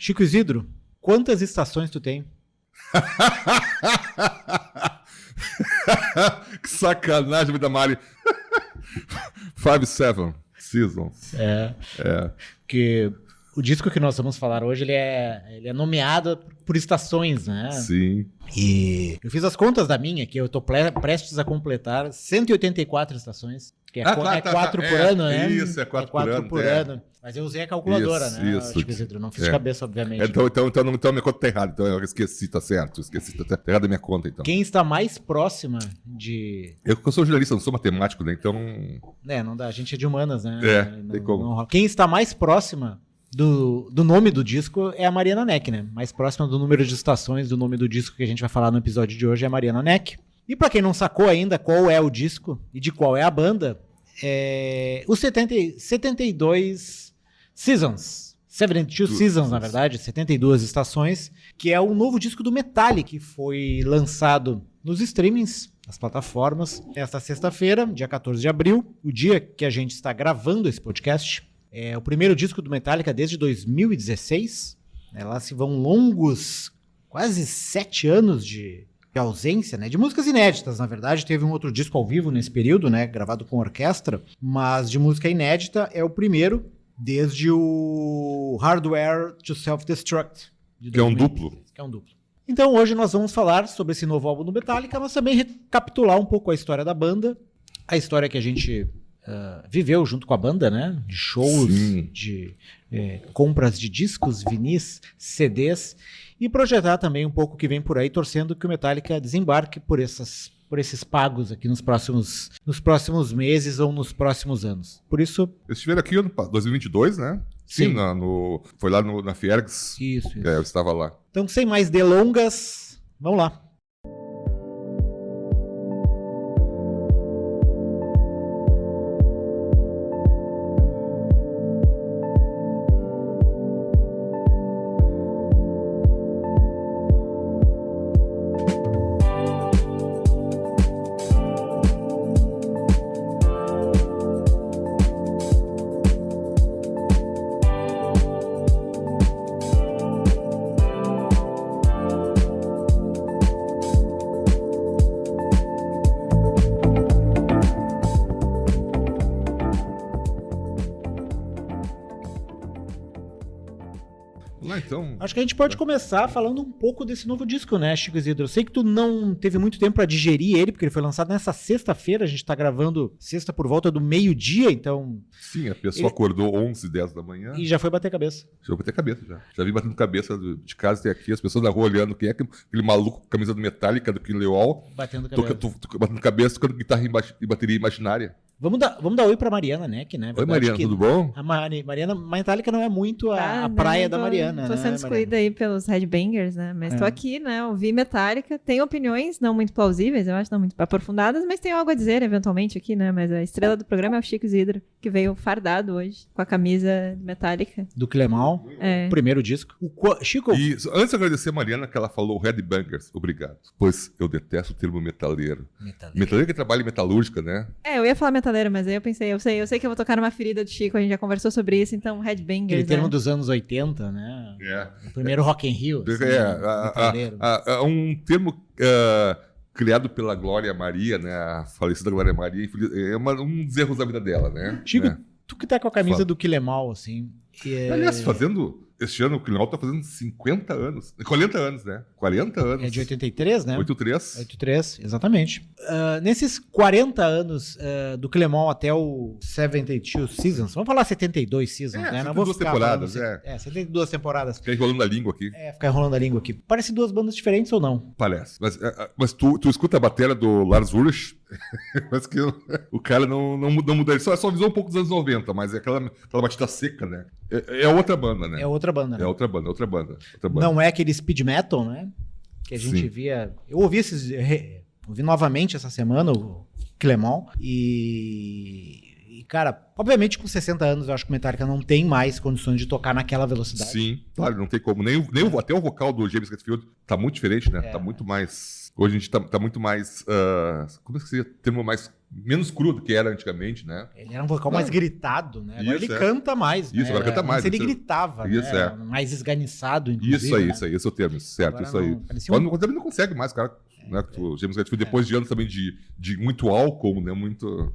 Chico Isidro, quantas estações tu tem? Que sacanagem da Mari. 5-7 Seasons. Porque o disco que nós vamos falar hoje, ele é nomeado por estações, né? Sim. E eu fiz as contas da minha, que eu tô prestes a completar 184 estações. Que é 4 por ano, né? Isso, é 4 por ano. Mas eu usei a calculadora, né? Isso. Chico Isidro, não fiz de cabeça, obviamente. Então a minha conta tá errada. Então eu esqueci, tá certo. Tá errada a minha conta, então. Quem está mais próxima de... Eu sou jornalista, não sou matemático, né? Então... não dá. A gente é de humanas, né? Tem como. Quem está mais próxima do nome do disco é a Mariana Neck, né? Mais próxima do número de estações do nome do disco que a gente vai falar no episódio de hoje é a Mariana Neck. E pra quem não sacou ainda qual é o disco e de qual é a banda, os 72 Seasons. 72 Seasons, na verdade, 72 estações, que é o novo disco do Metallica, que foi lançado nos streamings, nas plataformas, esta sexta-feira, dia 14 de abril, o dia que a gente está gravando esse podcast. É o primeiro disco do Metallica desde 2016. Lá se vão longos, quase 7 anos de ausência, né? De músicas inéditas, na verdade. Teve um outro disco ao vivo nesse período, né? Gravado com orquestra. Mas de música inédita é o primeiro desde o Hardware to Self-Destruct. Que é um duplo. Então hoje nós vamos falar sobre esse novo álbum do Metallica, mas também recapitular um pouco a história da banda. A história que a gente... viveu junto com a banda, né? De shows, de compras de discos, vinis, CDs, e projetar também um pouco o que vem por aí, torcendo que o Metallica desembarque por esses pagos aqui nos próximos meses ou nos próximos anos. Por isso... Eles estiveram aqui em 2022, né? Sim. Foi lá na Fiergs. Isso. Eu estava lá. Então, sem mais delongas, vamos lá. Então... Acho que a gente pode começar falando um pouco desse novo disco, né, Chico Isidro? Eu sei que tu não teve muito tempo pra digerir ele, porque ele foi lançado nessa sexta-feira, a gente tá gravando sexta por volta do meio-dia, então... Sim, a pessoa acordou 11, 10 da manhã. E já foi bater cabeça. Já bater cabeça, já. Já vi batendo cabeça de casa até aqui, as pessoas na rua olhando quem é aquele maluco com a camisa do Metallica, do King Leol. Batendo cabeça. Batendo cabeça, tocando guitarra e bateria imaginária. Vamos dar oi pra Mariana Neck, né? Oi, Mariana, tudo bom? A Mariana Metallica não é muito a praia da Mariana, Tô sendo excluída aí pelos headbangers, né? Mas tô aqui, né? Ouvi Metallica. Tem opiniões não muito plausíveis, eu acho, não muito aprofundadas, mas tem algo a dizer, eventualmente, aqui, né? Mas a estrela do programa é o Chico Isidro, que veio fardado hoje, com a camisa Metallica. Do Clemal, primeiro disco. Chico... E antes de agradecer a Mariana, que ela falou headbangers, obrigado. Pois eu detesto o termo metaleiro. Metaleiro que trabalha em metalúrgica, né? Eu ia falar metaleiro, mas aí eu pensei, eu sei que eu vou tocar numa ferida do Chico, a gente já conversou sobre isso, então headbangers, aquele termo dos anos 80, né? O primeiro Rock in Rio. É um termo criado pela Glória Maria, né? A falecida Glória Maria. É um dos erros da vida dela, né? Chico, tu que tá com a camisa do Quilemal, assim... Aliás, este ano o Quilemal tá fazendo 50 anos. 40 anos, né? 40 anos. É de 83, né? 83. 83, exatamente. Nesses 40 anos do Clemal até o 72 Seasons, vamos falar 72 Seasons, né? 72 temporadas, 72 temporadas. Fica enrolando a língua aqui. Fica enrolando a língua aqui. Parece duas bandas diferentes ou não? Parece. Mas tu escuta a bateria do Lars Ulrich? Mas que o cara não muda. Ele só visou um pouco dos anos 90, mas é aquela batida seca, né? É outra banda, né? É outra banda, né? É outra banda. Não é aquele speed metal, né? Que a gente via... Eu ouvi novamente essa semana o Clemal e, cara, obviamente com 60 anos eu acho que o Metallica não tem mais condições de tocar naquela velocidade. Sim, claro, não tem como. Até o vocal do James Hetfield tá muito diferente, né? Tá muito mais Hoje a gente tá muito mais... como é que seria? Termo menos cru do que era antigamente, né? Ele era um vocal mais gritado, né? Agora Isso, ele canta mais, né? Isso, agora canta mais. Antes ele gritava, Isso, né? Mais esganiçado, inclusive. Isso aí, né? isso aí, esse é o termo, certo, Agora isso aí. não, parecia Quando também não consegue mais, cara. Né? O James Hetfield, depois de anos também de muito álcool, né? Muito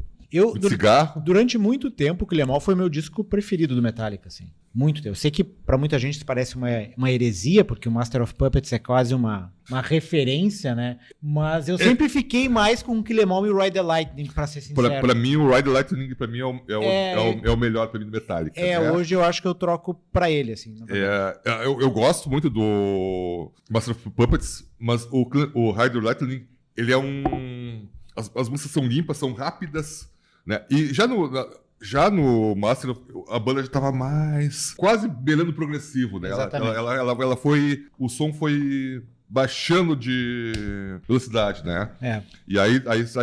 cigarro. Durante muito tempo, o Kill 'Em All foi meu disco preferido do Metallica, assim. Muito tempo. Eu sei que pra muita gente isso parece uma heresia, porque o Master of Puppets é quase uma referência, né? Mas eu sempre fiquei mais com o Kill 'Em All e o Ride the Lightning, pra ser sincero. Pra mim, o Ride the Lightning pra mim é o melhor pra mim do Metallica. Né? Hoje eu acho que eu troco pra ele, assim. Eu gosto muito do Master of Puppets, mas o Ride the Lightning, ele é as músicas são limpas, são rápidas, né? E já no Master, a banda já tava mais quase beirando progressivo, né? Ela foi... O som foi baixando de velocidade, né? E aí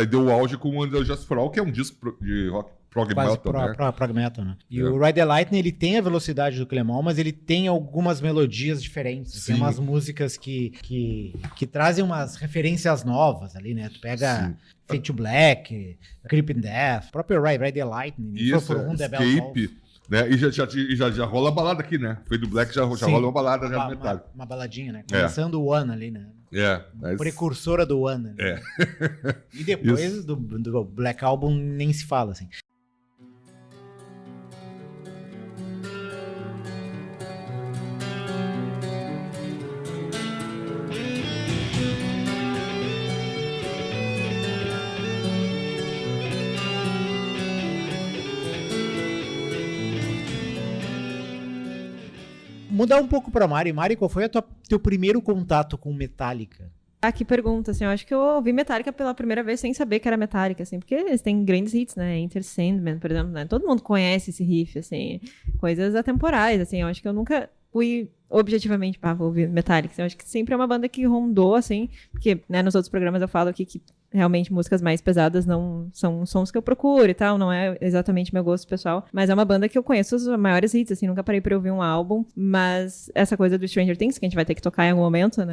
deu o auge com o Under Just For All, que é um disco de rock prog metal, né? Prog metal, né? E o Ride the Lightning, ele tem a velocidade do Kill 'Em All, mas ele tem algumas melodias diferentes. Sim. Tem umas músicas que trazem umas referências novas ali, né? Tu pega Fade to Black, Creeping Death, o próprio Ride the Lightning, Isso, Escape, né? E já rola a balada aqui, né? Fade to Black já rola uma balada já no Metallica. Uma baladinha, né? Começando o One ali, né? Precursora do One. Né? E depois do Black Album nem se fala, assim. Mudar um pouco pra Mari. Mari, qual foi teu primeiro contato com Metallica? Que pergunta, assim, eu acho que eu ouvi Metallica pela primeira vez sem saber que era Metallica, assim, porque eles têm grandes hits, né, Enter Sandman, por exemplo, né, todo mundo conhece esse riff, assim, coisas atemporais, assim, eu acho que eu nunca fui objetivamente, vou ouvir Metallica, assim, eu acho que sempre é uma banda que rondou, assim, porque, né, nos outros programas eu falo aqui que realmente músicas mais pesadas não são sons que eu procuro e tal, não é exatamente meu gosto pessoal, mas é uma banda que eu conheço os maiores hits, assim, nunca parei pra ouvir um álbum, mas essa coisa do Stranger Things, que a gente vai ter que tocar em algum momento, né,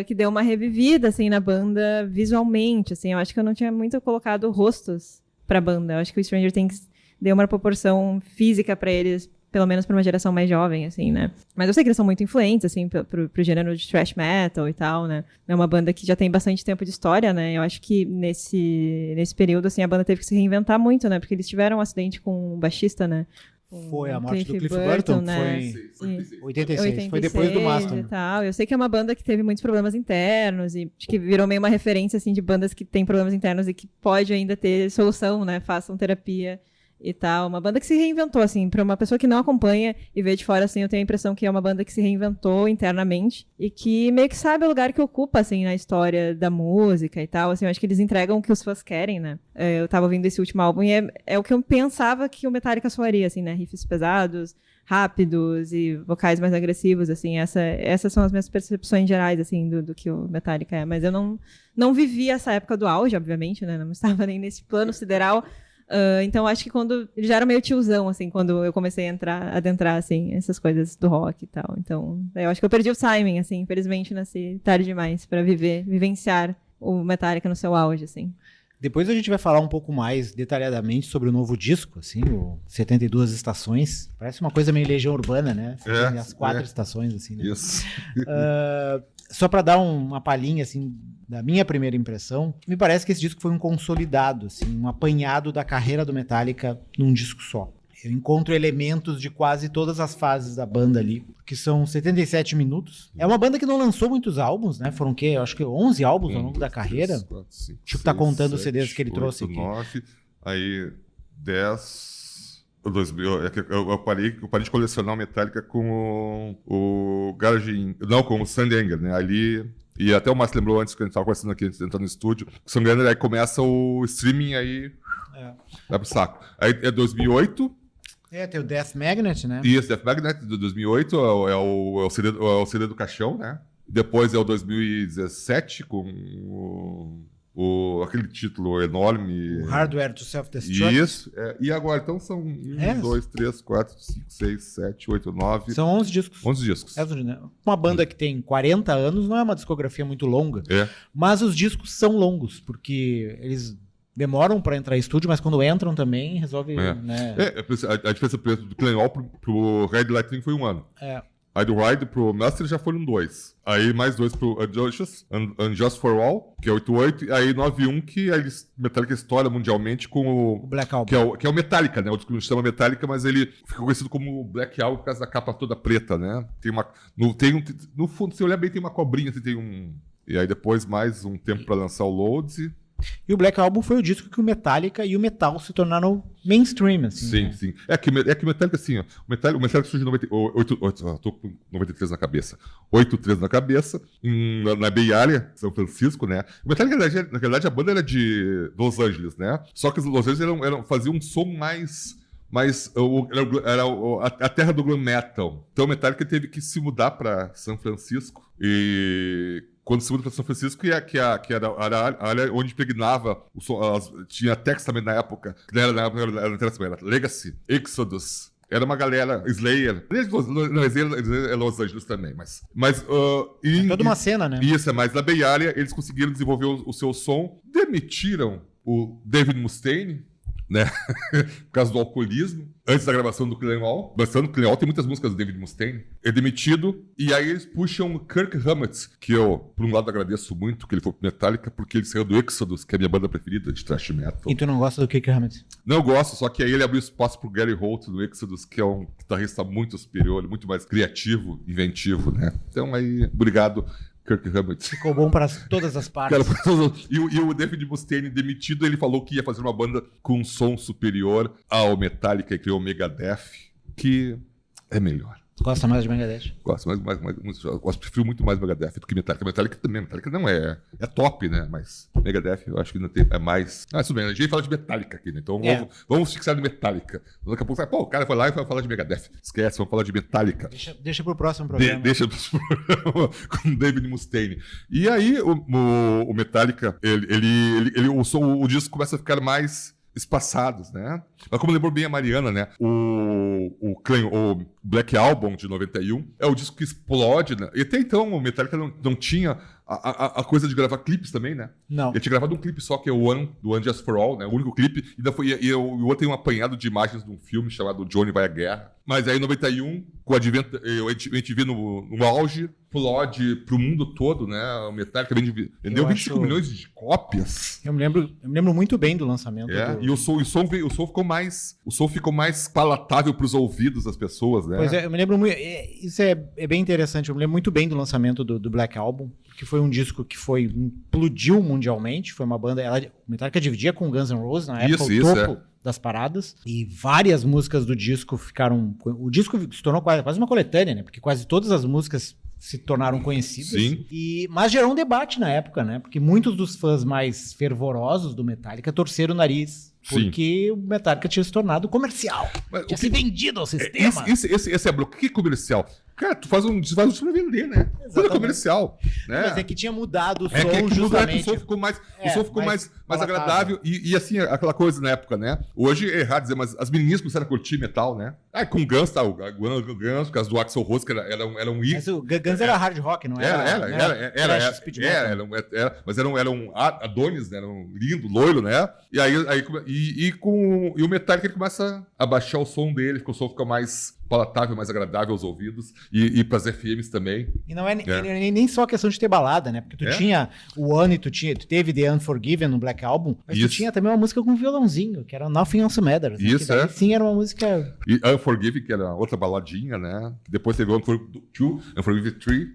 que deu uma revivida, assim, na banda visualmente, assim, eu acho que eu não tinha muito colocado rostos pra banda, eu acho que o Stranger Things deu uma proporção física pra eles, pelo menos pra uma geração mais jovem, assim, né? Mas eu sei que eles são muito influentes, assim, pro gênero de thrash metal e tal, né? É uma banda que já tem bastante tempo de história, né? Eu acho que nesse período, assim, a banda teve que se reinventar muito, né? Porque eles tiveram um acidente com um baixista, né? Foi a morte do Cliff Burton, né? Foi 86, foi depois do Mastodon. E tal. Eu sei que é uma banda que teve muitos problemas internos e acho que virou meio uma referência, assim, de bandas que têm problemas internos e que pode ainda ter solução, né? Façam terapia e tal, uma banda que se reinventou, assim, pra uma pessoa que não acompanha e vê de fora, assim, eu tenho a impressão que é uma banda que se reinventou internamente e que meio que sabe o lugar que ocupa, assim, na história da música e tal, assim, eu acho que eles entregam o que os fãs querem, né? Eu tava ouvindo esse último álbum e é o que eu pensava que o Metallica soaria, assim, né? Riffs pesados, rápidos e vocais mais agressivos, assim, essas são as minhas percepções gerais, assim, do que o Metallica é, mas eu não vivi essa época do auge, obviamente, né? Não estava nem nesse plano sideral. Então, acho que quando... Ele já era meio tiozão, assim, quando eu comecei a adentrar, assim, essas coisas do rock e tal. Então, eu acho que eu perdi o timing, assim. Infelizmente, nasci tarde demais pra vivenciar o Metallica no seu auge, assim. Depois a gente vai falar um pouco mais detalhadamente sobre o novo disco, assim, o 72 Estações. Parece uma coisa meio Legião Urbana, né? Tem as 4 estações, assim, né? Isso. Só pra dar uma palhinha, assim, da minha primeira impressão, me parece que esse disco foi um consolidado, assim, um apanhado da carreira do Metallica num disco só. Eu encontro elementos de quase todas as fases da banda ali, que são 77 minutos. É uma banda que não lançou muitos álbuns, né? Foram o quê? Eu acho que 11 álbuns ao longo da carreira. 3, 4, 5, tipo, tá contando os 7, CDs que ele 8, trouxe aqui. 9, aí 10... 2000, eu parei de colecionar o Metallica com o Garage... Não, com o Sandy Anger, né? Ali... E até o Márcio lembrou antes que a gente estava conversando aqui, antes de entrar no estúdio. O Sandy Anger, aí começa o streaming, aí... Vai pro saco. Aí é 2008... tem o Death Magnet, né? Isso, Death Magnet, de 2008, é o CD do Caixão, né? Depois é o 2017, com o aquele título enorme. O Hardware to Self-Destruct. Isso. E agora, então, são 1, 2, 3, 4, 5, 6, 7, 8, 9... São 11 discos. 11 discos. Uma banda que tem 40 anos não é uma discografia muito longa, mas os discos são longos, porque eles demoram para entrar em estúdio, mas quando entram também resolve... Né? A diferença do Clan pro Red Lightning foi 1 ano. Aí do Ride pro Master já foram 2. Aí mais 2 pro Unjust for All, que é 8-8. E aí 9-1, que a Metallica estoura mundialmente com o Black Album. Que é o Metallica, né? O disco não chama Metallica, mas ele fica conhecido como Black Album por causa da capa toda preta, né? No fundo, se olhar bem, tem uma cobrinha, assim, tem um... E aí depois mais um tempo pra lançar o Loads E o Black Album foi o disco que o Metallica e o metal se tornaram mainstream, assim. Sim, né? sim. É que o Metallica, assim, ó, o Metallica surgiu em 98, tô com 93 na cabeça. 83 na cabeça, na Bay Area, São Francisco, né? O Metallica, na verdade, a banda era de Los Angeles, né? Só que os Los Angeles faziam um som mais era a terra do glam metal. Então o Metallica teve que se mudar para São Francisco. E quando se muda para São Francisco, que era a área onde impregnava o som, tinha Tex também na época, que não era Legacy, Exodus. Era uma galera, Slayer. Não, Slayer é Los Angeles também, mas é toda uma cena, né? Isso, mas na Bay Area eles conseguiram desenvolver o seu som, demitiram o David Mustaine, né? Por causa do alcoolismo, antes da gravação do Clan Hall. Bastante, o Clan Hall tem muitas músicas do David Mustaine. É demitido, e aí eles puxam o Kirk Hammett, que eu, por um lado, agradeço muito que ele foi pro Metallica, porque ele saiu do Exodus, que é a minha banda preferida de thrash metal. E tu não gosta do Kirk Hammett? Não, eu gosto, só que aí ele abriu espaço pro Gary Holt do Exodus, que é um guitarrista muito superior, muito mais criativo, inventivo, né? Então aí, obrigado, Kirk Hammett. Ficou bom para todas as partes. E o David Mustaine, demitido, ele falou que ia fazer uma banda com um som superior ao Metallica e criou o Megadeth, que é melhor. Gosta mais de Megadeth? Gosto, prefiro muito mais Megadeth do que Metallica. Metallica também, Metallica não é top, né? Mas Megadeth eu acho que não tem, é mais... tudo bem, a gente fala de Metallica aqui, né? Então vamos fixar no Metallica. Daqui a pouco, o cara foi lá e foi falar de Megadeth. Esquece, vamos falar de Metallica. Deixa pro próximo programa. Deixa pro programa com o David Mustaine. E aí o Metallica, o disco começa a ficar mais espaçados, né? Mas como lembrou bem a Mariana, né? O Black Album de 91 é o disco que explode, né? E até então o Metallica não tinha a coisa de gravar clipes também, né? Não. Ele tinha gravado um clipe só, que é o One, do One Just For All, né? O único clipe. E o outro tem um apanhado de imagens de um filme chamado Johnny Vai à Guerra. Mas aí em 91, com o advento, a gente vê no auge, explode pro mundo todo, né? O Metallica vendeu 25 milhões de cópias. Eu me lembro muito bem do lançamento. E o som ficou mais palatável pros ouvidos das pessoas, né? Pois é, eu me lembro muito. Isso é bem interessante. Eu me lembro muito bem do lançamento do Black Album, que foi um disco que explodiu mundialmente. Foi uma banda. O Metallica dividia com Guns N' Roses na época, o topo das paradas. E várias músicas do disco ficaram. O disco se tornou quase uma coletânea, né? Porque quase todas as músicas se tornaram conhecidas. Sim. Mas gerou um debate na época, né? Porque muitos dos fãs mais fervorosos do Metallica torceram o nariz. Porque o Metallica tinha se tornado comercial. Tinha se vendido ao sistema. Esse é bloco. O que é comercial? Cara, tu faz um disco pra vender, né? Tudo é comercial. Né? Mas é que tinha mudado o som que justamente. O som ficou mais agradável. E assim, aquela coisa na época, né? Hoje é errado dizer, mas as meninas começaram a curtir metal, né? Com o Guns, o Guns, por causa do Axl Rose, que era um Mas o Guns era hard rock, não era? Mas era um Adonis, né? Era um lindo, loiro, né? E o Metallica ele começa a baixar o som dele, porque o som fica mais palatável, mais agradável aos ouvidos, e pras FMs também. E não é nem só questão de ter balada, né? Porque tu tinha o One, tu teve The Unforgiven no Black Album, mas tu tinha também uma música com violãozinho, que era Nothing Else Matters. Isso, né? Sim, era uma música... E Unforgiven, que era outra baladinha, né? Depois teve Unforgiven 2, Unforgiven 3.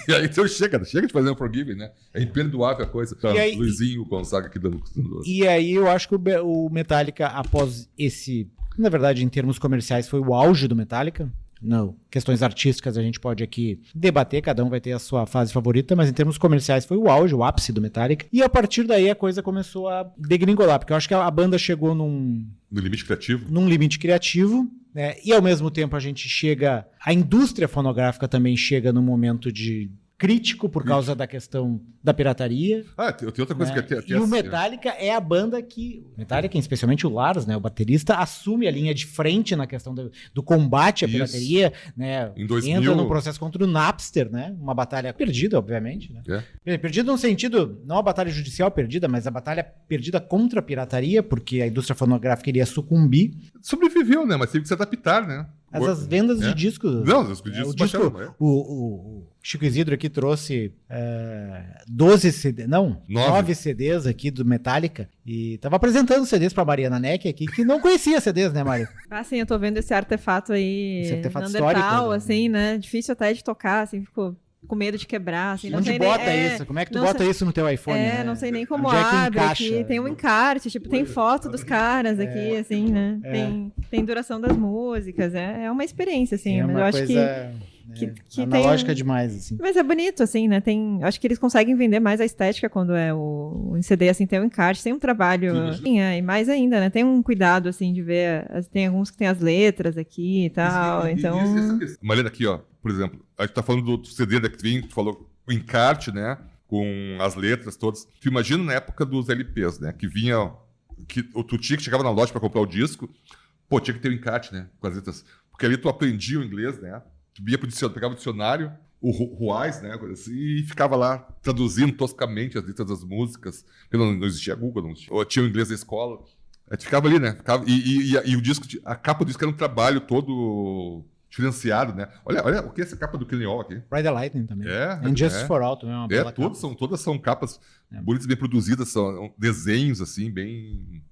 E aí, então chega de fazer Unforgiven, né? É imperdoável a coisa. Tá, Luizinho Gonzaga aqui dando... E aí eu acho que o Metallica, após esse... Na verdade, em termos comerciais, foi o auge do Metallica. Não, questões artísticas a gente pode aqui debater, cada um vai ter a sua fase favorita, mas em termos comerciais foi o auge, o ápice do Metallica. E a partir daí a coisa começou a degringolar, porque eu acho que a banda chegou num limite criativo. Num limite criativo, né? E ao mesmo tempo a indústria fonográfica também chega num momento de crítico por causa da questão da pirataria. Tem outra coisa né? que é E o Metallica é a banda que... Metallica, especialmente o Lars, né, o baterista, assume a linha de frente na questão do combate à pirataria. Né, em 2000... Entra no processo contra o Napster, né? Uma batalha perdida, obviamente. Né? Perdida no sentido, não a batalha judicial perdida, mas a batalha perdida contra a pirataria, porque a indústria fonográfica iria sucumbir. Sobreviveu, né? Mas teve que se adaptar, né? Mas as vendas de discos... Não, os discos baixaram, né? O Chico Isidro aqui trouxe 12 CDs, não, 9 CDs aqui do Metallica e tava apresentando CDs pra Mariana Neck aqui, que não conhecia CDs, né, Mário? Sim, eu tô vendo esse artefato aí, esse artefato Neandertal, histórico, assim, né? Difícil até de tocar, assim, ficou com medo de quebrar, assim. Não Onde sei bota nem, isso? Como é que tu bota isso no teu iPhone? Né? Não sei nem como Onde abre encaixa? aqui. Tem um encarte, tipo, tem foto dos caras aqui, assim, né? Tem duração das músicas, é uma experiência, assim. Mas eu acho que analógica demais, assim. Mas é bonito, assim, né? Acho que eles conseguem vender mais a estética quando é em CD, assim, tem um encarte, tem um trabalho, e mais ainda, né? Tem um cuidado, assim, de ver, tem alguns que tem as letras aqui e tal, então... Mariana, aqui, ó, por exemplo, a gente tá falando do CD da Twin, tu falou o encarte, né? Com as letras todas. Tu imagina na época dos LPs, né? Que vinha, que tu tinha que chegava na loja pra comprar o disco, tinha que ter o encarte, né? Com as letras, porque ali tu aprendia o inglês, né? Tu ia pro dicionário, pegava o dicionário, o Ruais, né, assim, e ficava lá traduzindo toscamente as letras das músicas, porque não existia Google, não existia, ou tinha o inglês da escola. A gente ficava ali, né? E o disco, a capa do disco era um trabalho todo diferenciado, né? Olha o que é essa capa do Killing All aqui. Ride the Lightning também. And Justice for All também é uma bela capa. Todas são capas bonitas, bem produzidas, são desenhos, assim, bem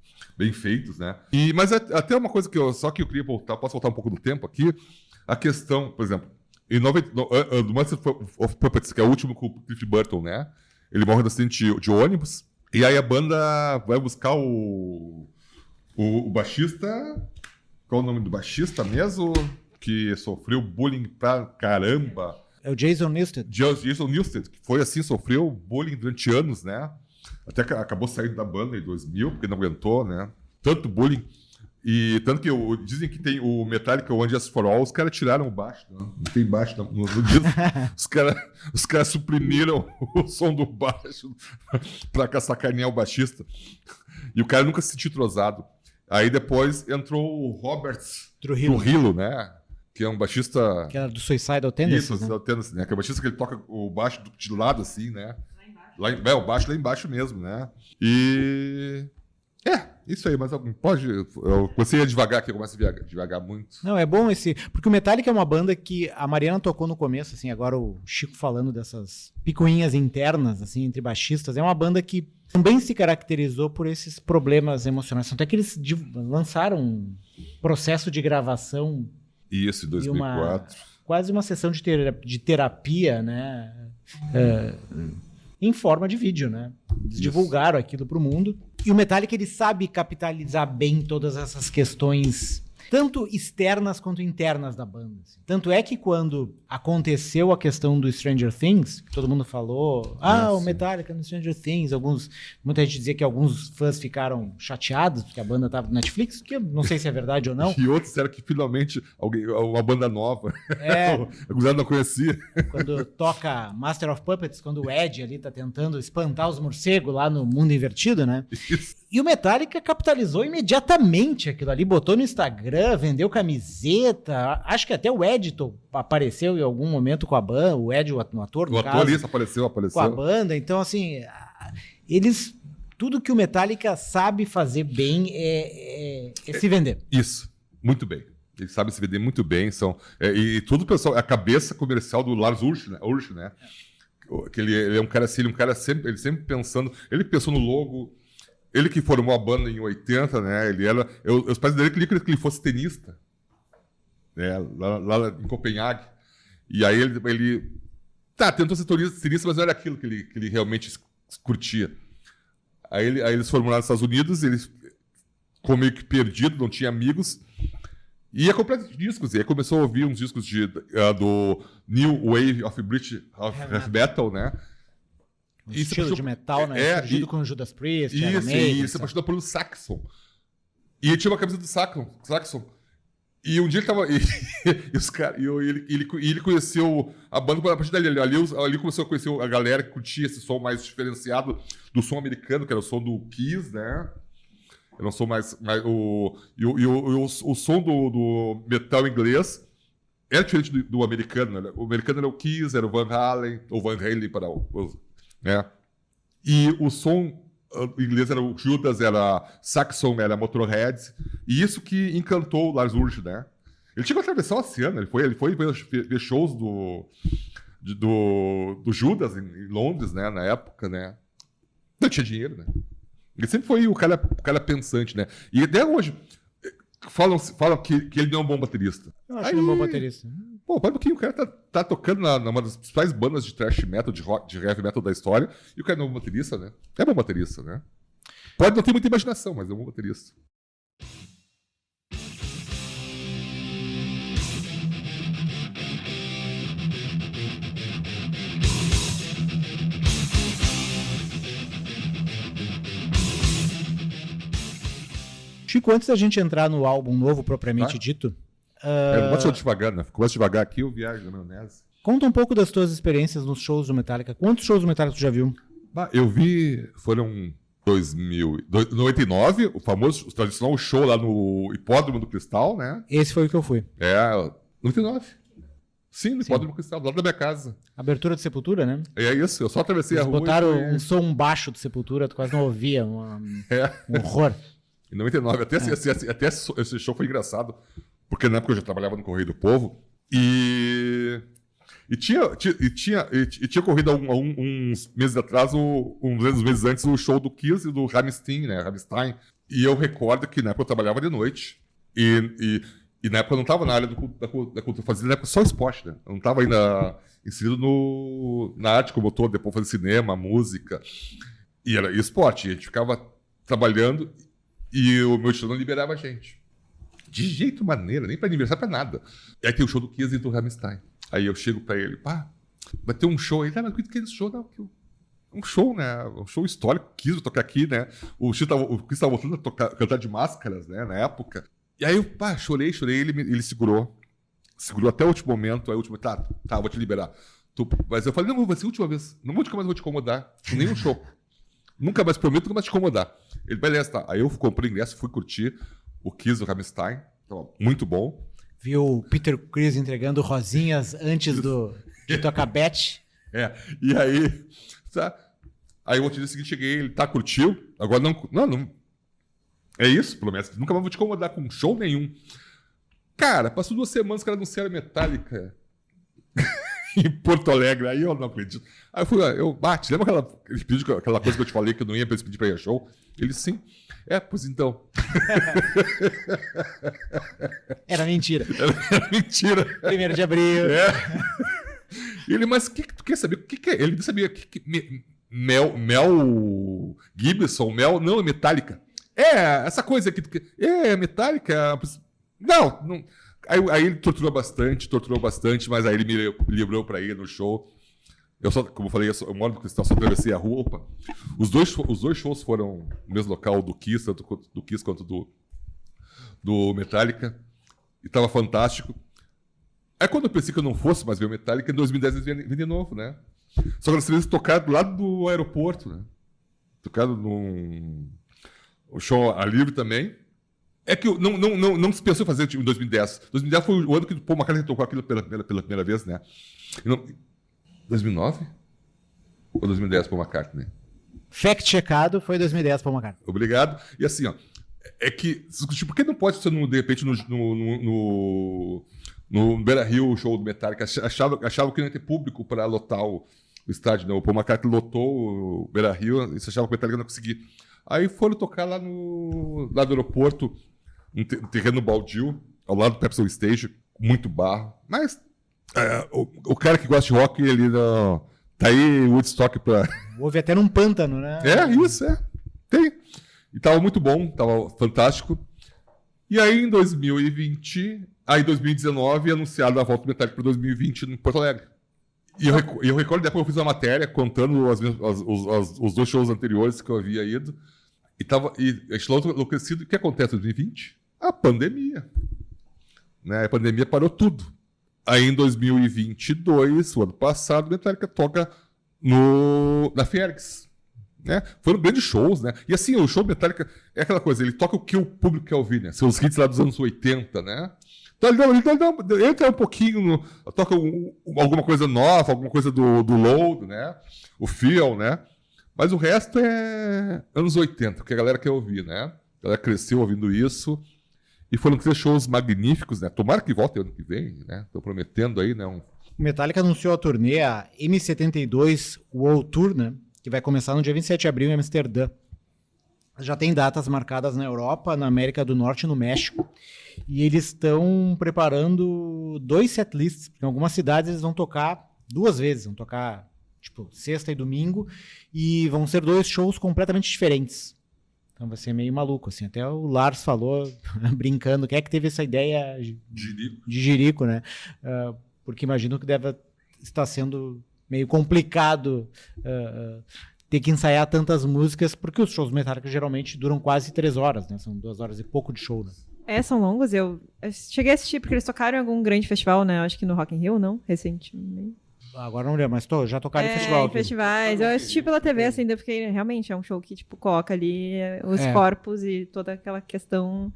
feitos, né? Mas até uma coisa que eu queria voltar, posso voltar um pouco no tempo aqui, a questão, por exemplo, do Master of Puppets, que é o último com o Cliff Burton, né? Ele morre no acidente de ônibus, e aí a banda vai buscar o baixista. Qual é o nome do baixista mesmo? Que sofreu bullying pra caramba. É o Jason Newsted. Jason Newsted, que foi assim, sofreu bullying durante anos, né? Até que acabou saindo da banda em 2000, porque não aguentou, né? Tanto bullying. E tanto que dizem que tem o Metallica, o Justice for All, os caras tiraram o baixo. Não tem baixo no disco. Os caras suprimiram o som do baixo pra sacanear o baixista. E o cara nunca se sentiu entrosado. Aí depois entrou o Robert Trujillo, né? Que é um baixista... Que era do Suicidal Tendencies. Isso, Suicidal Tendencies, né? Que é um baixista que ele toca o baixo de lado, assim, né? O baixo lá embaixo mesmo, né? E... isso aí, mas pode... Você ia devagar aqui, eu começo a devagar muito. Não, é bom porque o Metallica é uma banda que a Mariana tocou no começo, assim, agora o Chico falando dessas picuinhas internas, assim, entre baixistas, é uma banda que também se caracterizou por esses problemas emocionais. Até que eles lançaram um processo de gravação... Isso, em 2004. Quase uma sessão de terapia, né? Em forma de vídeo, né? Eles divulgaram aquilo pro mundo. E o Metallica, ele sabe capitalizar bem todas essas questões, tanto externas quanto internas da banda. Assim. Tanto é que quando aconteceu a questão do Stranger Things, todo mundo falou, o Metallica no Stranger Things, muita gente dizia que alguns fãs ficaram chateados porque a banda estava no Netflix, que eu não sei se é verdade ou não. E outros disseram que finalmente uma banda nova, a gurizada não conhecia. Quando toca Master of Puppets, quando o Ed ali tá tentando espantar os morcegos lá no mundo invertido, né? Isso. E o Metallica capitalizou imediatamente aquilo ali, botou no Instagram, vendeu camiseta, acho que até o Ed apareceu em algum momento com a banda, o Ed, o ator, no caso. O ator, apareceu. Com a banda, então assim, tudo que o Metallica sabe fazer bem é se vender. Isso, muito bem. Ele sabe se vender muito bem, e tudo pessoal, a cabeça comercial do Lars Ulrich, né? Que ele é um cara assim, ele sempre pensando, ele pensou no logo. Ele que formou a banda em 80, né? Os pais dele queriam que ele fosse tenista, né? Lá em Copenhague. E aí ele tentou ser tenista, mas não era aquilo que ele realmente curtia. Aí eles foram morar nos Estados Unidos, ele ficou meio que perdido, não tinha amigos. E ia comprar discos. E aí começou a ouvir uns discos do New Wave of British Heavy Metal, né? Um estilo de metal, né? Surgido com o Judas Priest, Isso, e se apaixonou pelo Saxon. E tinha uma camisa do Saxon. E um dia ele tava. E os caras. Ele conheceu a banda a partir dali. Ali começou a conhecer a galera que curtia esse som mais diferenciado do som americano, que era o som do Kiss, né? Era um som mais. O som do metal inglês era diferente do americano, né? O americano era o Kiss, era o Van Halen, ou Van Halen para os. Né? E o som inglês era o Judas, era Saxon, era Motorhead, e isso que encantou o Lars Ulrich, né? Ele chegou a atravessar o oceano, ele foi ver shows do Judas em Londres, né, na época, né? Não tinha dinheiro, né? Ele sempre foi o cara pensante, né? E até hoje falam que ele não é um bom baterista. Eu acho ele um bom baterista. Pô, para um pouquinho, o cara tá tocando numa das principais bandas de thrash metal, de heavy metal da história, e o cara não é um baterista, né? É bom baterista, né? Pode não ter muita imaginação, mas é um bom baterista. Chico, antes da gente entrar no álbum novo propriamente dito, Não pode ser devagar, né? Começa devagar aqui, eu viajo na maionese. conta um pouco das tuas experiências nos shows do Metallica. Quantos shows do Metallica tu já viu? Eu vi, foram 99, o famoso, o tradicional show lá no Hipódromo do Cristal, né? Esse foi o que eu fui. 99. Sim, no Hipódromo do Cristal, do lado da minha casa. Abertura de Sepultura, né? É isso, eu só atravessei Eles a rua. botaram um som baixo de Sepultura, tu quase não ouvia. Um horror. Em 99, até esse show foi engraçado, porque na época eu já trabalhava no Correio do Povo, e tinha corrido há uns meses atrás, uns meses antes, o show do Kiss e do Rammstein, né? Rammstein. E eu recordo que na época eu trabalhava de noite, e na época eu não estava na área da cultura, fazia na época só esporte, né? Eu não estava ainda inserido na arte como todo, depois fazia cinema, música, e era esporte. E a gente ficava trabalhando e o meu tio não liberava a gente. De jeito maneira, nem para aniversário, para nada. E aí tem o show do Kiss e do Rammstein. Aí eu chego para ele, pá, vai ter um show aí. Mas o que é esse show? Não, um show, né? Um show histórico, Kiss tocar aqui, né? O Kiss estava voltando a cantar de máscaras, né? Na época. E aí eu, chorei, ele segurou. Segurou até o último momento. Aí o último, tá, vou te liberar. Mas eu falei, não, vai ser a última vez. Nunca mais vou te incomodar. Nenhum show. Nunca mais prometo, nunca mais te incomodar. Ele, beleza, tá. Aí eu comprei ingresso, fui curtir o Kiss do Rammstein. Tava muito bom. Viu o Peter Chris entregando rosinhas antes de tocar Bet. E aí, tá. Aí o outro dia seguinte cheguei, ele curtiu. Agora não. É isso, pelo menos. Nunca mais vou te incomodar com show nenhum. Cara, passou 2 semanas que era anunciaram Metallica em Porto Alegre. Aí eu não acredito. Aí eu fui, lembra aquela coisa que eu te falei que eu não ia pedir pra ir a show? Ele, sim. Pois então. Era mentira. Era mentira. 1º de abril. Ele, mas o que tu quer saber? O que é? Ele não sabia. Mel Gibson? Não, é Metallica. Essa coisa aqui. Metallica. Não. Aí ele torturou bastante, mas aí ele me livrou pra ir no show. Eu só, como eu falei, eu moro no Cristal, só atravessei a rua. Opa. Os dois shows foram no mesmo local do Kiss, tanto do Kiss quanto do Metallica. E tava fantástico. Aí quando eu pensei que eu não fosse mais ver o Metallica, em 2010 eles vêm de novo, né? Só que eles tocaram do lado do aeroporto, né? Tocaram num show a livre também. É que não se pensou em fazer em 2010. 2010 foi o ano que o Paul McCartney tocou aquilo pela primeira vez, né? 2009? Ou 2010 Paul McCartney? Fact checado, foi 2010 Paul McCartney. Obrigado. E assim, é que por que não pode ser de repente no Beira Rio o show do Metallica? Achavam que não ia ter público para lotar o estádio, né? O Paul McCartney lotou o Beira Rio e se achava que o Metallica não conseguia. Aí foram tocar lá do aeroporto, um terreno baldio, ao lado do Pepsi Stage, muito barro. Mas o cara que gosta de rock, ele não... Tá aí Woodstock pra... Houve até num pântano, né? Tem. E tava muito bom, tava fantástico. E aí em 2019, anunciado a volta do Metallica para 2020 em Porto Alegre. E eu recordo depois eu fiz uma matéria contando os 2 shows anteriores que eu havia ido. E a gente enlouquecido. O que acontece em 2020? A pandemia. né? A pandemia parou tudo. Aí em 2022, o ano passado, Metallica toca na Fiergs. Né? Foram grandes shows, né? E assim, o show Metallica é aquela coisa, ele toca o que o público quer ouvir, né? Seus hits lá dos anos 80, né? Então ele entra um pouquinho, toca alguma coisa nova, alguma coisa do Load, né? O Feel, né? Mas o resto é anos 80, que a galera quer ouvir, né? A galera cresceu ouvindo isso. E foram 3 shows magníficos, né? Tomara que volte ano que vem, né? Estão prometendo aí, né? O Metallica anunciou a turnê, a M72 World Tour, né? Que vai começar no dia 27 de abril em Amsterdã. Já tem datas marcadas na Europa, na América do Norte e no México. E eles estão preparando 2 setlists, porque em algumas cidades eles vão tocar 2 vezes. Vão tocar, tipo, sexta e domingo. E vão ser 2 shows completamente diferentes. Então vai ser meio maluco, assim. Até o Lars falou, brincando, quem é que teve essa ideia de Jerico, né? Porque imagino que deve estar sendo meio complicado ter que ensaiar tantas músicas, porque os shows Metallica geralmente duram quase 3 horas, né? São 2 horas e pouco de show, né? São longos. Eu cheguei a assistir porque eles tocaram em algum grande festival, né? Acho que no Rock in Rio, não? Recentemente. Agora não lembro, mas já tocaram em festival. Em festivais. Eu assisti pela TV, assim, porque realmente é um show que, tipo, coloca ali os corpos e toda aquela questão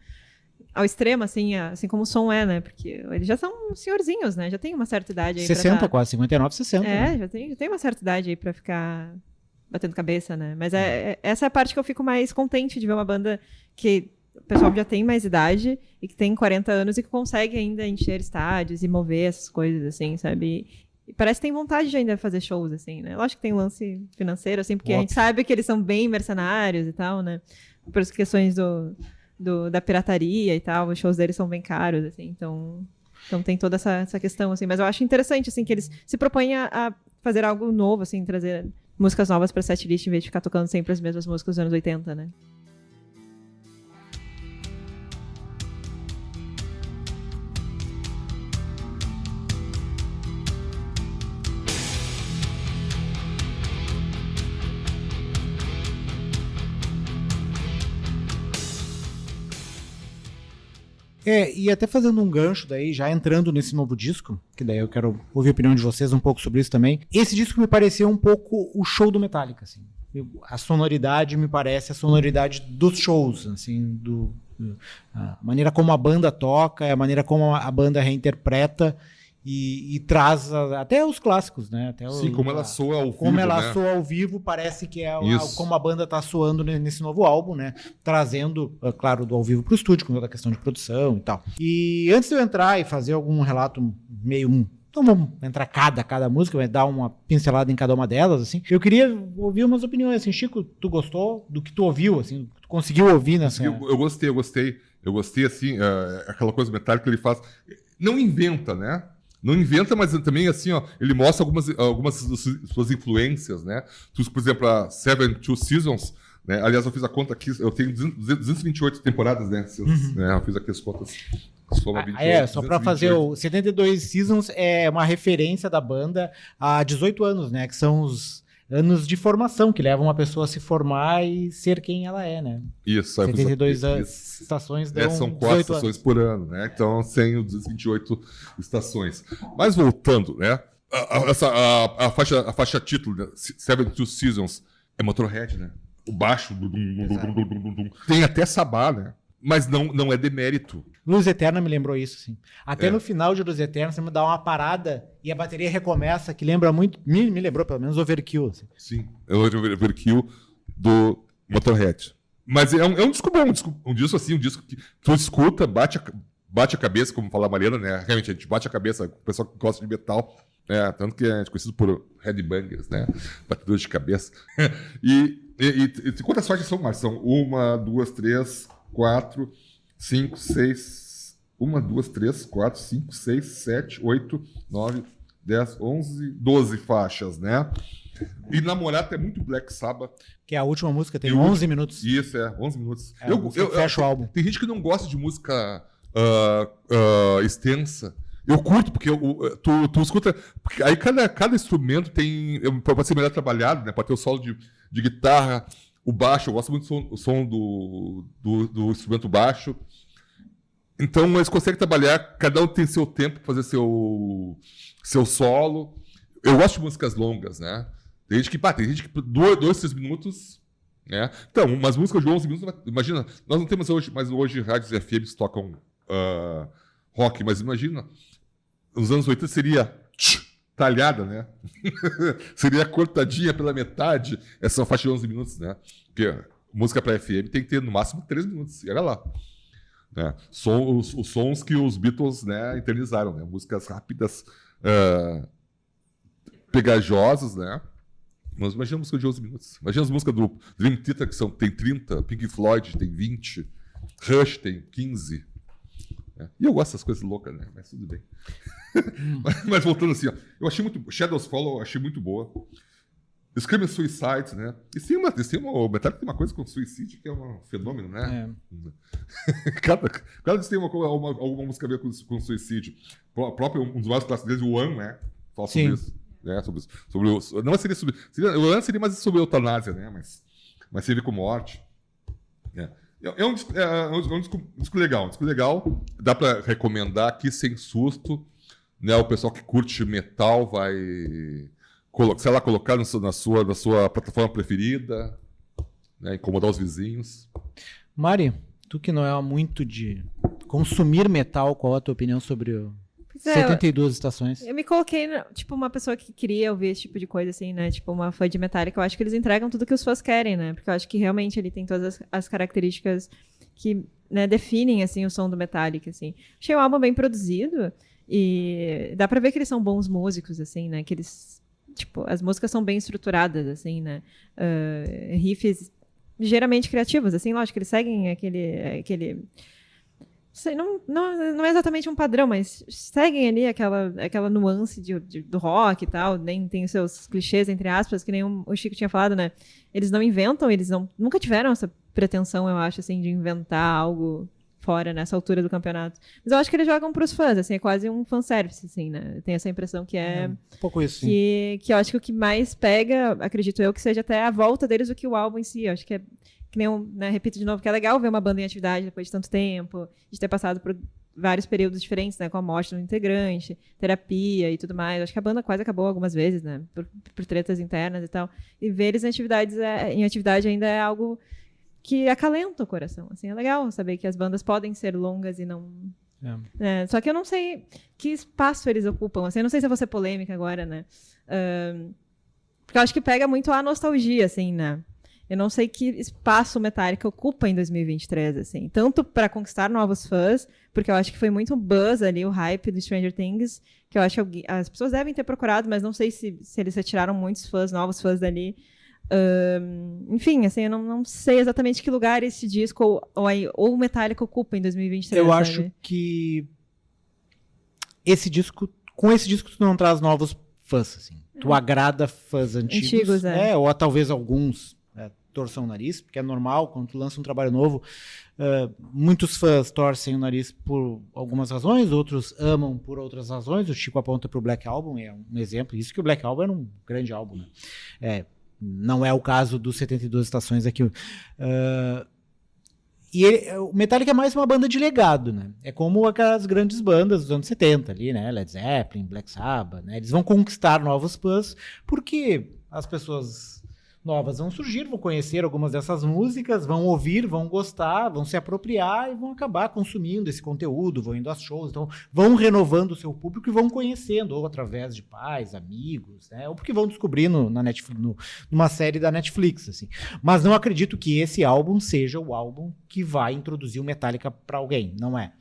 ao extremo, assim como o som é, né? Porque eles já são senhorzinhos, né? Já tem uma certa idade aí 60, quase, 59, 60. né? Já tem uma certa idade aí pra ficar batendo cabeça, né? Mas essa é a parte que eu fico mais contente de ver uma banda que o pessoal já tem mais idade e que tem 40 anos e que consegue ainda encher estádios e mover essas coisas, assim, sabe? E parece que tem vontade de ainda fazer shows, assim, né? Lógico que tem um lance financeiro, assim, porque a gente sabe que eles são bem mercenários e tal, né? Por as questões da pirataria e tal, os shows deles são bem caros, assim, então tem toda essa questão, assim. Mas eu acho interessante, assim, que eles se propõem a fazer algo novo, assim, trazer músicas novas pra setlist, em vez de ficar tocando sempre as mesmas músicas dos anos 80, né? E até fazendo um gancho daí, já entrando nesse novo disco, que daí eu quero ouvir a opinião de vocês um pouco sobre isso também. Esse disco me pareceu um pouco o show do Metallica, assim. A sonoridade me parece a sonoridade dos shows, assim, a maneira como a banda toca, a maneira como a banda reinterpreta e traz até os clássicos, né? Até como ela soa ao vivo, como ela soa ao vivo, parece que é como a banda está soando nesse novo álbum, né? Trazendo, claro, do ao vivo para o estúdio, com toda a questão de produção e tal. E antes de eu entrar e fazer algum relato meio... Não vamos entrar cada música, mas dar uma pincelada em cada uma delas, assim. Eu queria ouvir umas opiniões, assim. Chico, tu gostou do que tu ouviu, assim? Tu conseguiu ouvir nessa... Eu gostei, assim, aquela coisa metálica que ele faz. Não inventa, né? Não inventa, mas também, assim, ó, ele mostra algumas das suas influências, né? Por exemplo, a 72 Seasons, né? Aliás, eu fiz a conta aqui, eu tenho 228 temporadas, né? Eu fiz aqui as contas. Só para fazer o 72 Seasons é uma referência da banda há 18 anos, né? Que são os anos de formação que levam uma pessoa a se formar e ser quem ela é, né? Isso. 72 estações dão são 4 estações por ano, né? Então, 228 estações. Mas voltando, né? A faixa título, né? 72 Seasons, é Motorhead, né? O baixo, tem até sabá, né? Mas não é demérito. Luz Eterna me lembrou isso, sim. Até no final de Luz Eterna, você me dá uma parada e a bateria recomeça, que lembra muito, me lembrou pelo menos Overkill. Assim. Sim, é o Overkill do Motorhead. Mas é um disco bom, um disco que tu escuta, bate a cabeça, como fala a Mariana, né? Realmente, a gente bate a cabeça, o pessoal que gosta de metal, tanto que a gente é conhecido por headbangers, né? Batedores de cabeça. E quantas faixas são mais? São 1, 2, 3, 4, 5, 6. 1, 2, 3, 4, 5, 6, 7, 8, 9, 10, 11, 12 faixas, né? E Namorata é muito Black Sabbath. Que é a última música, tem 11 minutos. Isso, 11 minutos. Fecha o álbum. Tem gente que não gosta de música extensa. Eu curto, porque tu escuta... Porque aí cada instrumento pode ser melhor trabalhado, né? Pode ter o solo de guitarra, o baixo. Eu gosto muito do som do instrumento baixo. Então eles conseguem trabalhar, cada um tem seu tempo para fazer seu solo. Eu gosto de músicas longas, né? Tem gente que 2, 3 minutos, né? Então, umas músicas de 11 minutos, imagina, nós não temos hoje, mas hoje rádios e FMs tocam rock, mas imagina, nos anos 80 seria talhada, né? Seria cortadinha pela metade essa faixa de 11 minutos, né? Porque música para FM tem que ter no máximo 3 minutos, e olha lá. Né? Os sons que os Beatles, né, eternizaram, né? Músicas rápidas, pegajosas, né? Mas imagina a música de 11 minutos. Imagina as músicas do Dream Theater, que tem 30, Pink Floyd tem 20, Rush tem 15. Né? E eu gosto dessas coisas loucas, né? Mas tudo bem. Mas voltando assim, ó, eu achei muito... Shadows Follow eu achei muito boa. Screaming Suicide, né? O Metallica tem uma coisa com suicídio que é um fenômeno, né? Cada vez tem alguma música a ver com suicídio. O próprio, um dos mais clássicos deles, o One, né? Fala sobre isso. Né? Não seria sobre... O One seria mais sobre eutanásia, né? Mas seria com morte. Né? É um disco legal. Um disco legal. Dá pra recomendar aqui sem susto. Né? O pessoal que curte metal vai... sei lá, colocar na sua plataforma preferida, né, incomodar os vizinhos. Mari, tu que não é muito de consumir metal, qual a tua opinião sobre o 72 estações? Eu me coloquei, tipo, uma pessoa que queria ouvir esse tipo de coisa, assim, né? Tipo, uma fã de Metallica. Eu acho que eles entregam tudo que os fãs querem, né? Porque eu acho que realmente ele tem todas as características que, né, definem, assim, o som do Metallica, assim. Achei o álbum bem produzido e dá pra ver que eles são bons músicos, assim, né? Que eles... Tipo, as músicas são bem estruturadas, assim, né? Riffs ligeiramente criativos, assim, lógico, eles seguem aquele... Não é exatamente um padrão, mas seguem ali aquela nuance do rock e tal, nem tem os seus clichês, entre aspas, que nem o Chico tinha falado, né? Eles não inventam, nunca tiveram essa pretensão, eu acho, assim, de inventar algo fora nessa altura do campeonato. Mas eu acho que eles jogam pros fãs, assim, é quase um fanservice, assim, né? Tem essa impressão que um pouco isso, sim. Que eu acho que o que mais pega, acredito eu, que seja até a volta deles do que o álbum em si. Eu acho que é, que nem eu, né, repito de novo, que é legal ver uma banda em atividade depois de tanto tempo, de ter passado por vários períodos diferentes, né, com a morte do integrante, terapia e tudo mais. Eu acho que a banda quase acabou algumas vezes, né, por tretas internas e tal. E ver eles em atividade ainda é algo que acalenta o coração, assim, é legal saber que as bandas podem ser longas e não... só que eu não sei que espaço eles ocupam, assim, eu não sei se eu vou ser polêmica agora, né, porque eu acho que pega muito a nostalgia, assim, né, eu não sei que espaço o Metallica ocupa em 2023, assim, tanto para conquistar novos fãs, porque eu acho que foi muito um buzz ali, o hype do Stranger Things, que eu acho que as pessoas devem ter procurado, mas não sei se eles retiraram muitos fãs, novos fãs dali. Enfim, assim, eu não sei exatamente que lugar esse disco ou o Metallica ocupa em 2023. Eu acho que com esse disco tu não traz novos fãs, assim. Tu agrada fãs antigos, ou talvez alguns torçam o nariz, porque é normal, quando tu lança um trabalho novo, muitos fãs torcem o nariz por algumas razões, outros amam por outras razões. O Chico aponta pro Black Album, é um exemplo. Isso que o Black Album era um grande álbum, né? Não é o caso dos 72 estações aqui. O Metallica é mais uma banda de legado, né? É como aquelas grandes bandas dos anos 70 ali, né? Led Zeppelin, Black Sabbath, né? Eles vão conquistar novos fãs porque as pessoas novas vão surgir, vão conhecer algumas dessas músicas, vão ouvir, vão gostar, vão se apropriar e vão acabar consumindo esse conteúdo, vão indo às shows, então vão renovando o seu público e vão conhecendo, ou através de pais, amigos, né, ou porque vão descobrindo numa série da Netflix, assim. Mas não acredito que esse álbum seja o álbum que vai introduzir o Metallica para alguém, não é.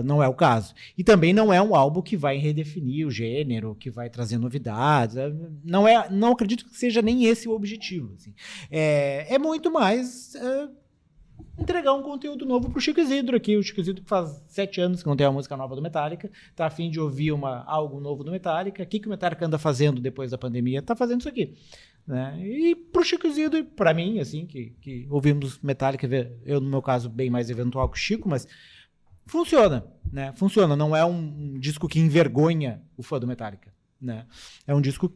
Não é o caso. E também não é um álbum que vai redefinir o gênero, que vai trazer novidades, não acredito que seja nem esse o objetivo. Assim. É muito mais entregar um conteúdo novo pro Chico Isidro aqui. O Chico Isidro que faz 7 anos que não tem uma música nova do Metallica, tá a fim de ouvir algo novo do Metallica. O que o Metallica anda fazendo depois da pandemia? Tá fazendo isso aqui. Né? E pro Chico Isidro e pra mim, assim, que ouvimos Metallica, eu no meu caso bem mais eventual que o Chico, mas funciona, né? Funciona, não é um disco que envergonha o fã do Metallica, né? É um disco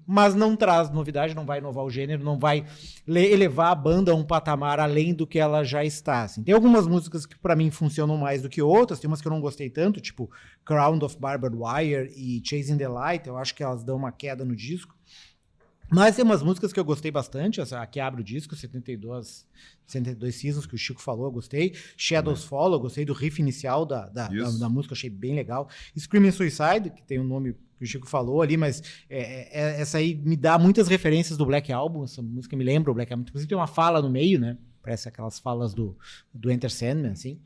mas não traz novidade, não vai inovar o gênero, não vai elevar a banda a um patamar além do que ela já está. Assim. Tem algumas músicas que para mim funcionam mais do que outras, tem umas que eu não gostei tanto, tipo Crown of Barbed Wire e Chasing the Light, eu acho que elas dão uma queda no disco. Mas tem umas músicas que eu gostei bastante, essa que abre o disco, 72 Seasons, que o Chico falou, eu gostei. Shadows Fall, eu gostei do riff inicial da música, achei bem legal. Screaming Suicide, que tem o nome que o Chico falou ali, mas essa aí me dá muitas referências do Black Album, essa música me lembra o Black Album. Inclusive tem uma fala no meio, né? Parece aquelas falas do Enter Sandman, assim.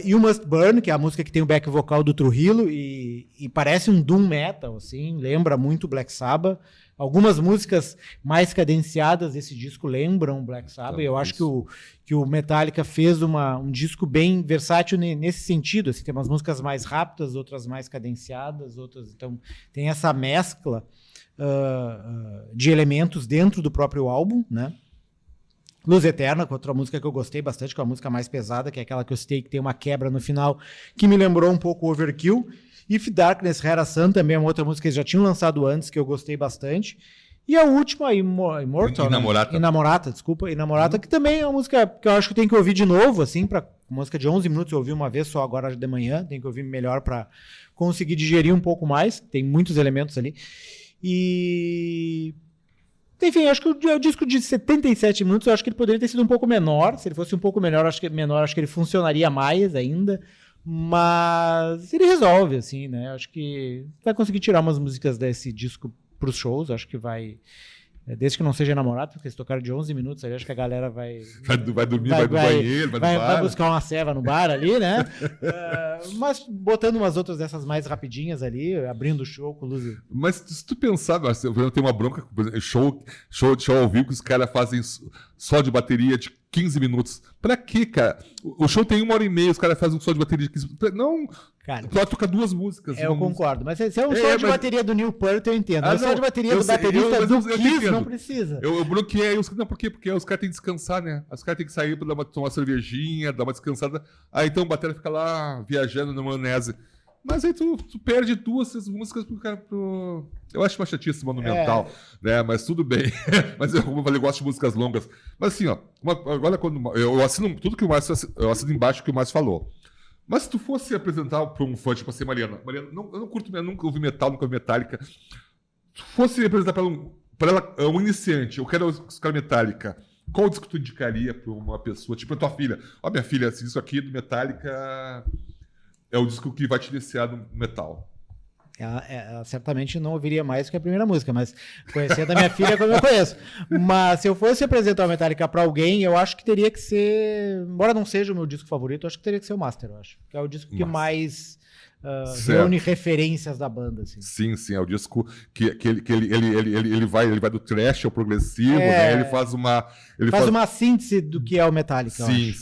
You Must Burn, que é a música que tem o back vocal do Trujillo, e parece um doom metal, assim, lembra muito Black Sabbath. Algumas músicas mais cadenciadas desse disco lembram Black Sabbath. Eu acho que o Metallica fez um disco bem versátil nesse sentido. Assim, tem umas músicas mais rápidas, outras mais cadenciadas, outras. Então tem essa mescla de elementos dentro do próprio álbum, né? Luz Eterna, com outra música que eu gostei bastante, que é a música mais pesada, que é aquela que eu citei, que tem uma quebra no final, que me lembrou um pouco Overkill. If Darkness, Hera Sun, também é uma outra música que eles já tinham lançado antes, que eu gostei bastante. E a última, Immortal, Inamorata, que também é uma música que eu acho que tem que ouvir de novo, assim, uma música de 11 minutos, eu ouvi uma vez só agora de manhã, tem que ouvir melhor para conseguir digerir um pouco mais, tem muitos elementos ali. E... Enfim, acho que o disco de 77 minutos, eu acho que ele poderia ter sido um pouco menor. Se ele fosse um pouco menor, acho que ele funcionaria mais ainda. Mas ele resolve, assim, né? Acho que vai conseguir tirar umas músicas desse disco pros shows. Acho que vai... Desde que não seja Namorado, porque eles tocaram de 11 minutos ali, acho que a galera vai dormir, vai no banheiro, vai no bar. Vai buscar uma ceva no bar ali, né? Mas botando umas outras dessas mais rapidinhas ali, abrindo o show com luz. Mas se tu pensar, eu tenho uma bronca, show ao vivo que os caras fazem só de bateria de 15 minutos. Pra quê, cara? O show tem 1h30, os caras fazem um só de bateria de 15 minutos. Não, cara, tu vai tocar 2 músicas. Eu concordo, mas se é um som de bateria do Neil Peart, eu entendo. Mas só de bateria do baterista do Kiss não precisa. Eu bloqueei os... Não, por quê? Porque os caras têm que descansar, né? Os caras têm que sair pra tomar uma cervejinha, dar uma descansada. Aí então o batera fica lá viajando na maionese. Mas aí tu perde 2 músicas pro cara. Eu acho uma chatice monumental, né? Mas tudo bem. Mas como eu falei, eu gosto de músicas longas. Mas assim, ó, agora quando eu assino tudo que o Márcio, eu assino embaixo o que o Márcio falou. Mas se tu fosse apresentar para um fã, tipo assim, Mariana, eu não curto, eu nunca ouvi metal, nunca ouvi Metallica. Se tu fosse apresentar para ela um iniciante, eu quero escutar Metallica, qual disco tu indicaria para uma pessoa? Tipo a tua filha. Ó, minha filha, esse disco aqui do Metallica é o disco que vai te iniciar no metal. Ela certamente não ouviria mais que a primeira música, mas conhecendo a minha filha como eu conheço. Mas se eu fosse apresentar o Metallica para alguém, eu acho que teria que ser, embora não seja o meu disco favorito, eu acho que teria que ser o Master, eu acho. Que é o disco que mais reúne referências da banda. Assim. Sim, é o disco que ele vai do thrash ao progressivo, né? Ele faz uma síntese do que é o Metallica, Sim,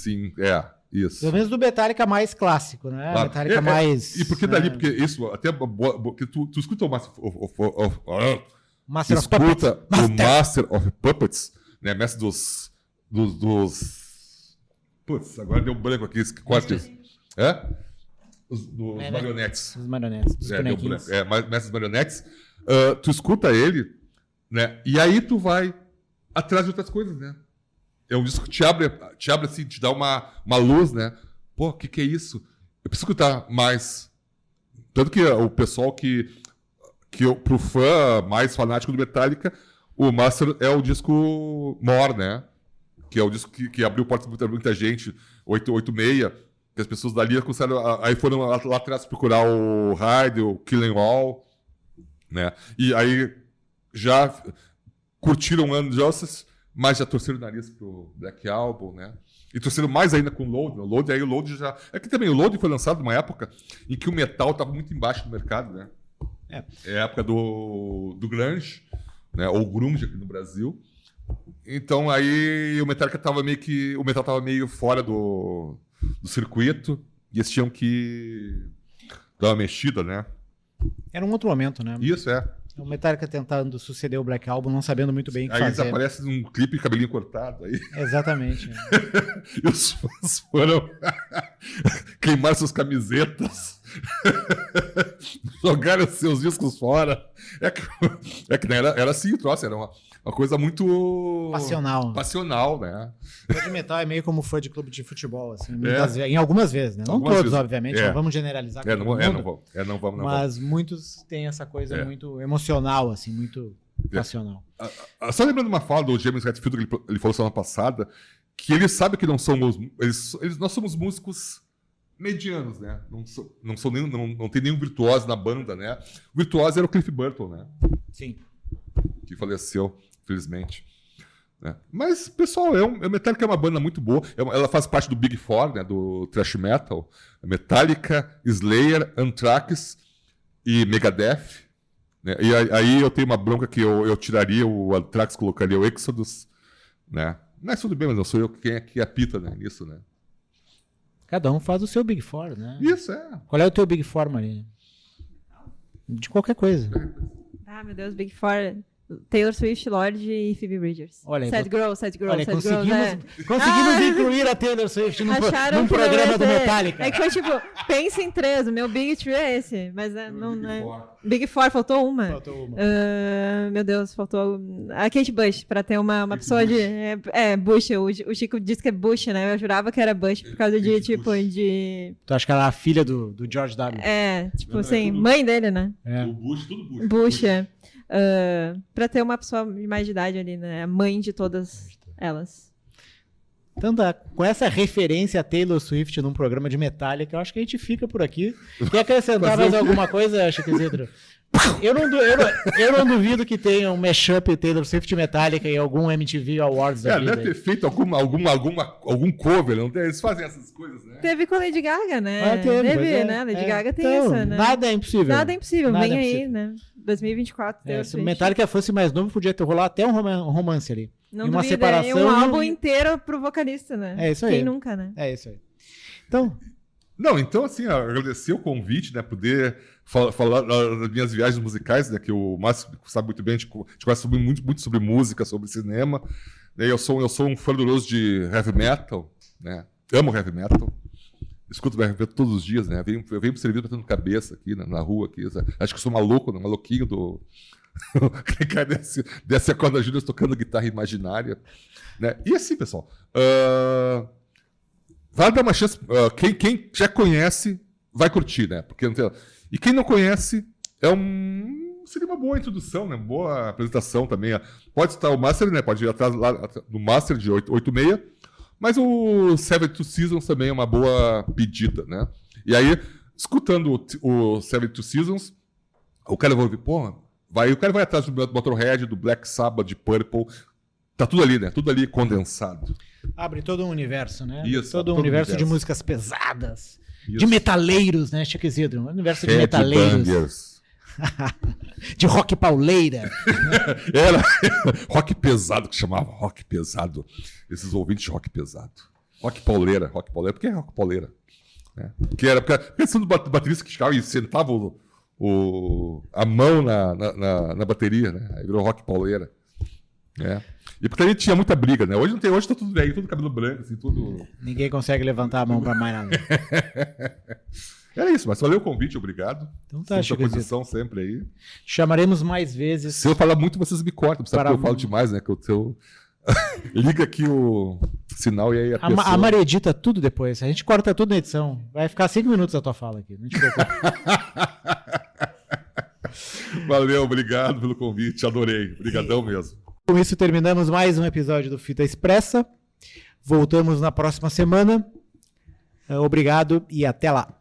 isso. Pelo menos do Metallica mais clássico, né? Claro. Metallica mais... E porque dali, porque isso, até porque tu escuta o Master of Puppets. O Master of Puppets, né? Mestre dos... Putz, agora deu um branco aqui. Dos marionetes. Dos marionetes, dos bonequinhos. Mestre dos marionetes. Tu escuta ele, né? E aí tu vai atrás de outras coisas, né? É um disco que te abre assim, te dá uma luz, né? Pô, o que é isso? Eu preciso escutar mais. Tanto que o pessoal pro fã mais fanático do Metallica, o Master é o disco More, né? Que é o disco que abriu portas para muita gente, 886, que as pessoas dali começaram, aí foram lá atrás procurar o Hyde, o Killing All, né? E aí já curtiram One Justice, mas já torceram o nariz pro Black Album, né? E torceram mais ainda com o Load. Aí o Load já... É que também o Load foi lançado numa época em que o metal estava muito embaixo do mercado, né? É a época do grunge, né? Ou grunge aqui no Brasil. Então aí o Metallica tava meio que... O metal tava meio fora do circuito e eles tinham que dar uma mexida, né? Era um outro momento, né? Isso, O Metallica tentando suceder o Black Album, não sabendo muito bem o que fazer. Aí eles aparecem num clipe de cabelinho cortado. Aí. Exatamente. E os fãs foram queimar suas camisetas. jogaram seus discos fora. É que era assim o troço, era uma coisa muito... Passional, né? Fã de metal é meio como fã de clube de futebol, assim, em algumas vezes, né? Não algumas todos, vezes. Obviamente, não vamos generalizar. Não vamos. Mas muitos têm essa coisa muito emocional, assim, muito passional. Só lembrando uma fala do James Hetfield, que ele falou semana passada, que ele sabe que não somos... nós somos músicos medianos, né? Não tem nenhum virtuoso na banda, né? O virtuoso era o Cliff Burton, né? Sim. Que faleceu, infelizmente. Né? Mas, pessoal, a Metallica é uma banda muito boa. Ela faz parte do Big Four, né? Do thrash metal. Metallica, Slayer, Anthrax e Megadeth. Né? E aí eu tenho uma bronca que eu tiraria o Anthrax, colocaria o Exodus, né? Mas tudo bem, mas não sou eu quem é que apita, né, nisso, né? Cada um faz o seu Big Four, né? Isso, é. Qual é o teu Big Four, Maria? De qualquer coisa. Ah, meu Deus, Big Four. Taylor Swift, Lorde e Phoebe Bridgers. Sad Girl. Olha, conseguimos incluir a Taylor Swift num programa do Metallica. É que foi tipo, pensa em 3, o meu Big Three é esse. Mas não é. Big Four, faltou uma. Meu Deus, faltou a Kate Bush, pra ter uma pessoa Bush. Bush. O Chico disse que é Bush, né? Eu jurava que era Bush por causa de, tipo, de... Tu acha que ela é a filha do George W? Tipo assim, mãe dele, né? O Bush, tudo Bush. Bush, é. Pra ter uma pessoa de mais de idade ali, né? A mãe de todas elas. Então tá, com essa referência a Taylor Swift num programa de Metallica, eu acho que a gente fica por aqui. Quer acrescentar mais alguma coisa, Chico Isidro? Eu não duvido que tenha um mashup Taylor Swift Metallica em algum MTV Awards da vida. Deve ter feito algum cover, não tem? Eles fazem essas coisas, né? Teve com a Lady Gaga, né? Teve, né? Lady Gaga tem então, essa, né? Nada é impossível. Vem aí, né? 2024. Se o Metallica fosse mais novo, podia ter rolado até um romance ali. Não e uma duvida, separação. Um álbum inteiro pro vocalista, né? É isso aí. Quem nunca, né? É isso aí. Então... Então, assim, agradecer o convite, né? Poder falar das minhas viagens musicais, né? Que o Márcio sabe muito bem, a gente conversa muito sobre música, sobre cinema. Eu sou um fervoroso de heavy metal, né? Amo heavy metal. Escuto heavy metal todos os dias, né? Eu venho pro serviço batendo cabeça aqui, na rua. Aqui, acho que eu sou maluco, né? Maluquinho do... Desce a corda Júlia tocando guitarra imaginária. Né? E assim, pessoal... Vai dar uma chance. Quem já conhece vai curtir, né? Porque não tem... E quem não conhece seria uma boa introdução, né? Boa apresentação também. Pode estar o Master, né? Pode ir atrás lá do Master de 86. Mas o Seven Two Seasons também é uma boa pedida, né? E aí, escutando o Seven Two Seasons, o cara vai ouvir, o cara vai atrás do Motorhead, do Black Sabbath, de Purple. Tá tudo ali, né? Tudo ali condensado. Abre todo um universo, né? Isso, todo um universo de músicas pesadas. Isso. De metaleiros, né, Chico Isidro? Um universo de metaleiros. De rock pauleira. Era rock pesado, que chamava rock pesado. Esses ouvintes de rock pesado. Rock pauleira. Por que rock pauleira? Né? Que era pensando no baterista que chegava e sentava a mão na bateria, né? Aí virou rock pauleira. É. E porque a gente tinha muita briga, né? Hoje não tem, hoje tá tudo velho, tudo cabelo branco, assim, tudo. Ninguém consegue levantar a mão pra mais nada. É isso, mas valeu o convite, obrigado. Então tá, Chico. Posição sempre aí. Chamaremos mais vezes. Se eu falar muito, vocês me cortam, sabe que eu falo demais, né? Que eu liga aqui o sinal e aí a pessoa... A Maria edita tudo depois, a gente corta tudo na edição. Vai ficar 5 minutos a tua fala aqui, não te preocupe. Valeu, obrigado pelo convite, adorei. Obrigadão mesmo. Com isso, terminamos mais um episódio do Fita Expressa. Voltamos na próxima semana. Obrigado e até lá.